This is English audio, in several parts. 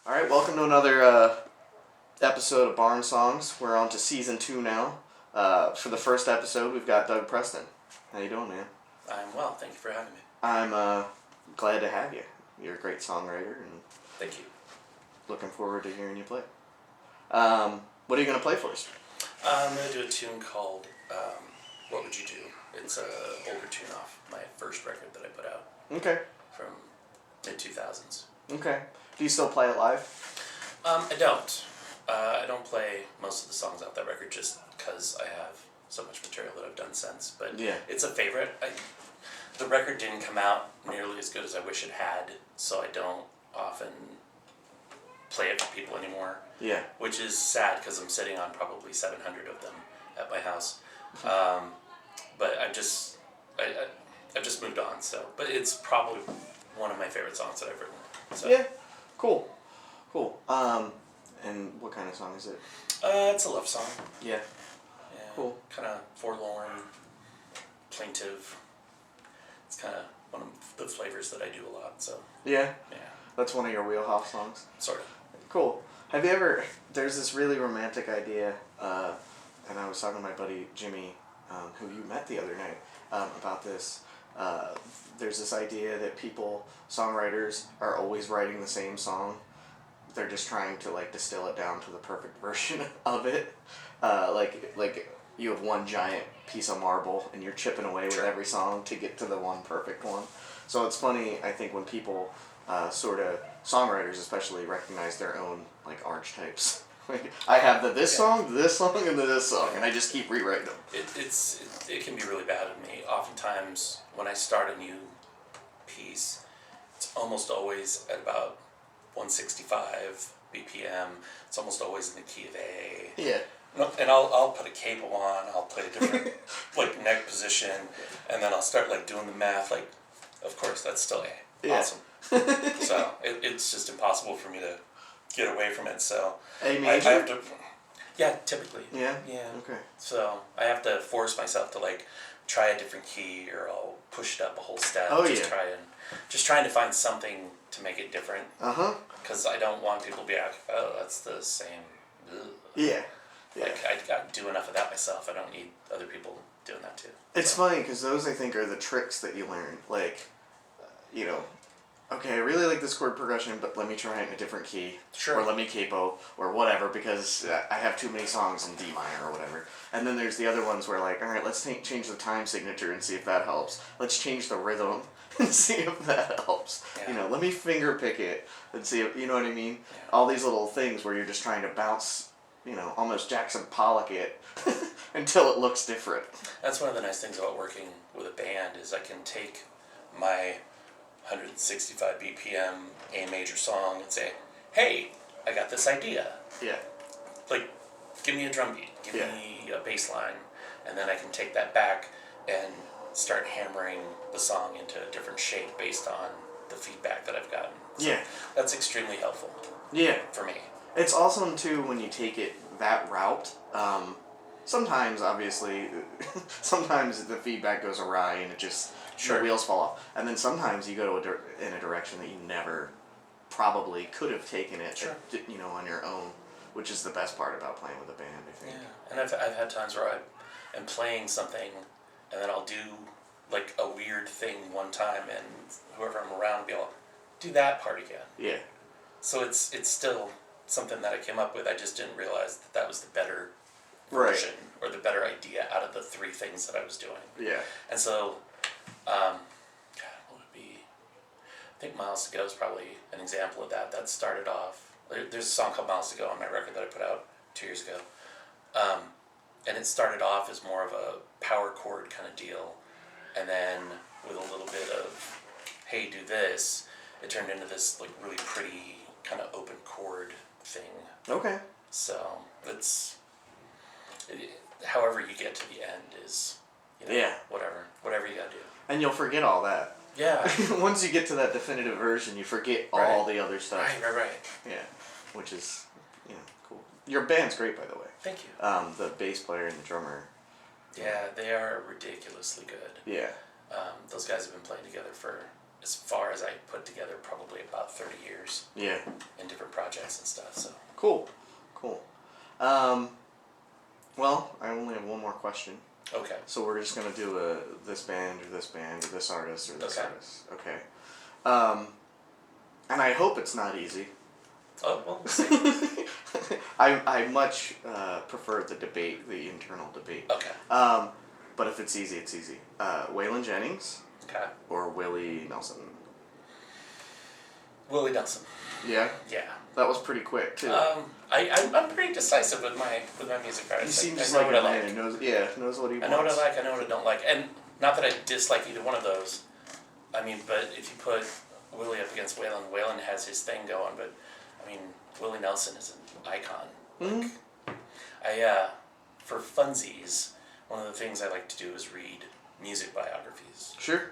All right, welcome to another episode of Barn Songs. We're on to season 2 now. For the first episode, we've got Doug Preston. How you doing, man? I'm well. Thank you for having me. I'm glad to have you. You're a great songwriter, and Thank you. looking forward to hearing you play. What are you going to play for us? I'm going to do a tune called What Would You Do? It's an older tune off my first record that I put out Okay. from mid-2000s. Okay. Do you still play it live? I don't. I don't play most of the songs off that record just because I have so much material that I've done since. But Yeah. it's a favorite. The record didn't come out nearly as good as I wish it had, so I don't often play it for people anymore. Yeah. Which is sad because I'm sitting on probably 700 of them at my house. But I've just moved on. So, but it's probably one of my favorite songs that I've written. So. Yeah. Cool. And what kind of song is it? It's a love song. Yeah. Yeah. Cool. Kind of forlorn, plaintive. It's kind of one of the flavors that I do a lot. So. Yeah. Yeah. That's one of your wheelhouse songs. Sort of. Cool. Have you ever? There's this really romantic idea, and I was talking to my buddy Jimmy, who you met the other night, about this. There's this idea that songwriters, are always writing the same song. They're just trying to distill it down to the perfect version of it. Like you have one giant piece of marble and you're chipping away with every song to get to the one perfect one. So it's funny, I think, when people songwriters especially recognize their own archetypes. I have this song, and this song, and I just keep rewriting them. It can be really bad at me. Oftentimes, when I start a new piece, it's almost always at about 165 BPM. It's almost always in the key of A. Yeah. And I'll put a capo on. I'll play a different neck position, and then I'll start doing the math. Of course, that's still A. Yeah. Awesome. So it's just impossible for me to get away from it. So A major? I have to. Yeah, typically. Yeah? Yeah. Okay. So I have to force myself to try a different key, or I'll push it up a whole step. Oh, just yeah. Trying to find something to make it different. Uh-huh. Because I don't want people to be like, oh, that's the same. Ugh. Yeah. Yeah. I do enough of that myself. I don't need other people doing that too. It's funny because those, I think, are the tricks that you learn. Okay, I really like this chord progression, but let me try it in a different key. Sure. Or let me capo, or whatever, because I have too many songs in D minor or whatever. And then there's the other ones where alright, let's change the time signature and see if that helps. Let's change the rhythm and see if that helps. Yeah. Let me finger pick it and see if, you know what I mean? Yeah. All these little things where you're just trying to bounce, almost Jackson Pollock it until it looks different. That's one of the nice things about working with a band is I can take my 165 BPM A major song and say, hey, I got this idea. Yeah. Give me a drum beat, give Yeah. me a bass line, and then I can take that back and start hammering the song into a different shape based on the feedback that I've gotten. So Yeah. that's extremely helpful. Yeah. For me. It's awesome, too, when you take it that route. Sometimes, obviously, sometimes the feedback goes awry and it just, Sure. the wheels fall off. And then sometimes you go in a direction that you never probably could have taken it, Sure. on your own, which is the best part about playing with a band, I think. Yeah, and I've had times where I am playing something, and then I'll do a weird thing one time, and whoever I'm around will be like, do that part again. Yeah. So it's still something that I came up with. I just didn't realize that was the better Right. version or the better idea out of the three things that I was doing. Yeah. And so, what would it be? I think Miles to Go is probably an example of that. That started off. There's a song called Miles to Go on my record that I put out 2 years ago. And it started off as more of a power chord kind of deal. And then with a little bit of, hey, do this, it turned into this really pretty kind of open chord thing. Okay. So however you get to the end is, Yeah. whatever you gotta do. And you'll forget all that. Yeah. Once you get to that definitive version, you forget all the other stuff. Right. Yeah. Which is, cool. Your band's great, by the way. Thank you. The bass player and the drummer. Yeah, they are ridiculously good. Yeah. Those guys have been playing together for as far as I put together, probably about 30 years Yeah. in different projects and stuff. So Cool. Well, I only have one more question. okay. So we're just gonna do this band or this band or this artist or this Okay. artist. Okay. And I hope it's not easy. Oh well, we'll see. I much prefer the internal debate. Okay. But if it's easy, it's easy. Waylon Jennings Okay. or Willie Nelson. Willie Nelson. Yeah, Yeah. that was pretty quick too. I'm pretty decisive with my music You artists. seem I just know like what a I man like. who knows what he wants. I know what I like. I know what I don't like, and not that I dislike either one of those. I mean, but if you put Willie up against Waylon, Waylon has his thing going, but I mean, Willie Nelson is an icon. Mm-hmm. For funsies, one of the things I like to do is read music biographies, Sure.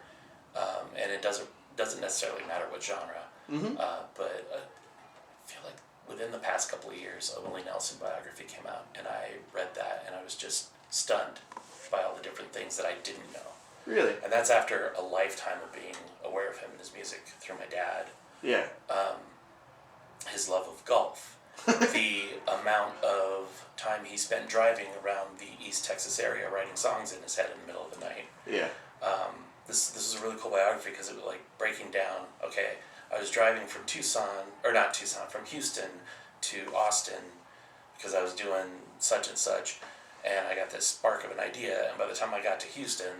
and it doesn't necessarily matter what genre. Mm-hmm. But I feel like within the past couple of years, a Willie Nelson biography came out, and I read that, and I was just stunned by all the different things that I didn't know. Really? And that's after a lifetime of being aware of him and his music through my dad. Yeah. His love of golf, the amount of time he spent driving around the East Texas area writing songs in his head in the middle of the night. Yeah. This is a really cool biography because it was like breaking down, okay, I was driving from from Houston to Austin because I was doing such and such, and I got this spark of an idea, and by the time I got to Houston,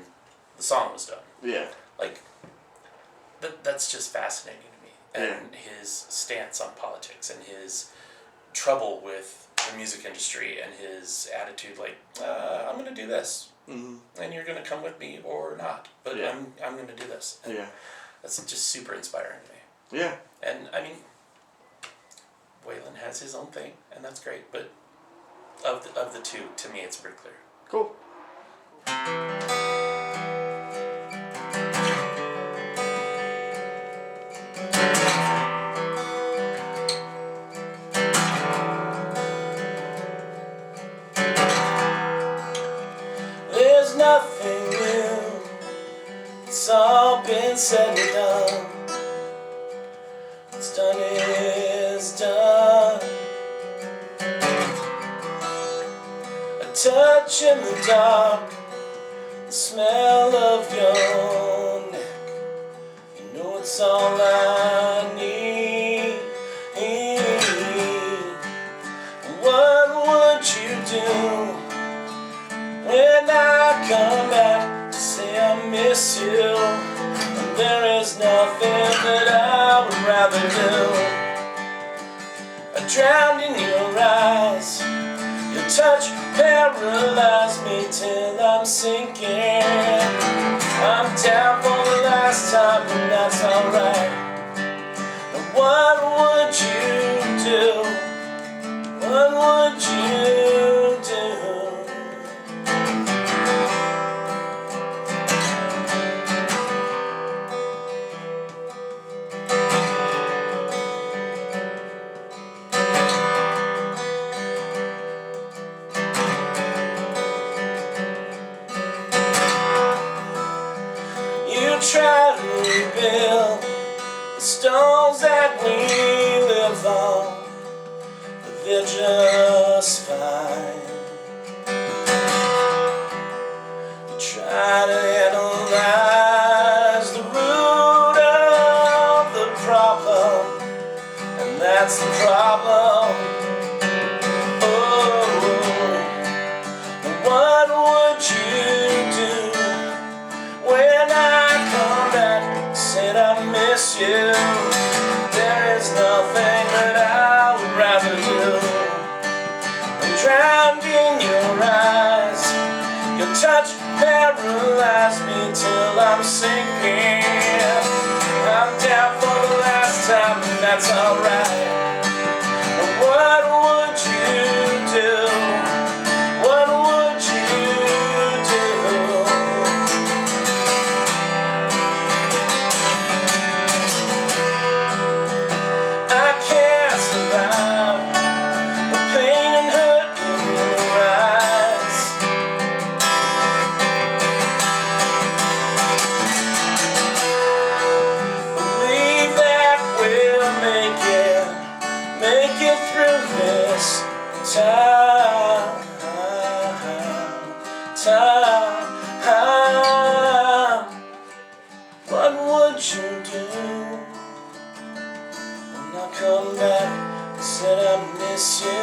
the song was done. Yeah. Like, that's just fascinating to me. And his stance on politics and his trouble with the music industry and his attitude like, I'm going to do this. Mm-hmm. And you're going to come with me or not. But Yeah. I'm going to do this. And Yeah. that's just super inspiring to me. Yeah. And, I mean, Waylon has his own thing, and that's great. But of the two, to me, it's pretty clear. Cool. There's nothing new. It's all been said and done. What's done is done. A touch in the dark, the smell of your neck. You know it's all I need. What would you do when I come back to say I miss you? And there is nothing that I would rather do. I drowned in your eyes. Your touch paralyzed me till I'm sinking. I'm down for the last time, and that's alright. Now what would you do? What would you do? You try to rebuild the stones that we live on, but they're just fine. You try to analyze the root of the problem, and that's the problem. Oh, what would you do when I come back, said I miss you? There is nothing that I would rather do. I'm drowned in your eyes. Your touch paralyzed me till I'm sinking. I'm down for the last time, and that's alright. What would you do? What would you do? I can't survive the pain and hurt in your eyes. miss you.